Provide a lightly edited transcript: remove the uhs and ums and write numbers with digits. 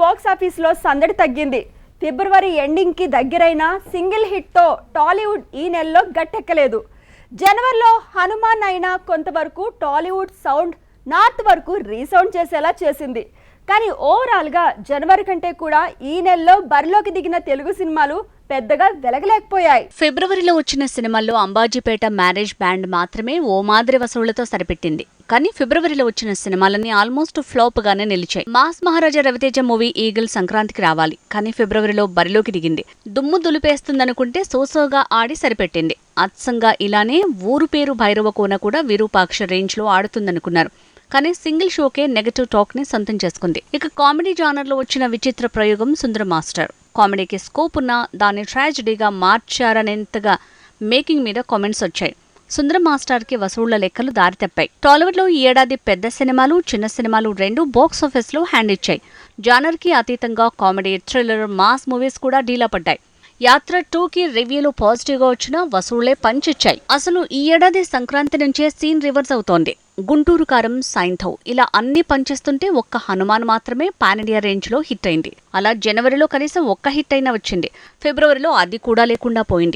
Box ఆఫీస్లో సందడి తగ్గింది. ఫిబ్రవరి ఎండింగ్కి దగ్గరైన సింగిల్ హిట్తో టాలీవుడ్ ఈ నెలలో గట్టెక్కలేదు. జనవరిలో హనుమాన్ అయినా కొంతవరకు టాలీవుడ్ సౌండ్ నార్త్ వరకు రీసౌండ్ చేసేలా చేసింది. కానీ ఓవరాల్గా జనవరి కంటే కూడా ఈ నెలలో బరిలోకి దిగిన తెలుగు సినిమాలు పెద్దగా వెలగలేకపోయాయి. ఫిబ్రవరిలో వచ్చిన సినిమాల్లో అంబాజీపేట మ్యారేజ్ బ్యాండ్ మాత్రమే ఓ మాదిరి వసూళ్లతో సరిపెట్టింది. కానీ ఫిబ్రవరిలో వచ్చిన సినిమాలన్నీ ఆల్మోస్ట్ ఫ్లాప్ గానే నిలిచాయి. మాస్ మహారాజా రవితేజ మూవీ ఈగిల్ సంక్రాంతికి రావాలి, కానీ ఫిబ్రవరిలో బరిలోకి దిగింది. దుమ్ము దులిపేస్తుందనుకుంటే సోసోగా ఆడి సరిపెట్టింది. అచ్చంగా ఇలానే ఊరు పేరు భైరవ కోన కూడా విరూపాక్ష రేంజ్ లో ఆడుతుందనుకున్నారు. కానీ సింగిల్ షోకే నెగటివ్ టాక్ ని సొంతం చేసుకుంది. ఇక కామెడీ జానర్ లో వచ్చిన విచిత్ర ప్రయోగం సుందర మాస్టర్. కామెడీకి స్కోప్ ఉన్నా దాన్ని ట్రాజడీగా మార్చారనేంతగా మేకింగ్ మీద కామెంట్స్ వచ్చాయి. సుందర మాస్టర్ కి వసూళ్ల లెక్కలు దారితప్పాయి. టాలీవుడ్ లో ఈ ఏడాది పెద్ద సినిమాలు చిన్న సినిమాలు రెండు బాక్స్ ఆఫీస్ లో హ్యాండ్ ఇచ్చాయి. జానర్ కి అతీతంగా కామెడీ, థ్రిల్లర్, మాస్ మూవీస్ కూడా డీలా పడ్డాయి. యాత్ర 2కి రివ్యూలు పాజిటివ్ గా వచ్చినా వసూళ్లే పంచిచ్చాయి. అసలు ఈ ఏడాది సంక్రాంతి నుంచే సీన్ రివర్స్ అవుతోంది. గుంటూరు కారం, సైంథవ్ ఇలా అన్ని పనిచేస్తుంటే ఒక్క హనుమాన్ మాత్రమే పాన్ ఇండియా రేంజ్ లో హిట్ అయింది. అలా జనవరిలో కనీసం ఒక్క హిట్ అయినా వచ్చింది. ఫిబ్రవరిలో అది కూడా లేకుండా పోయింది.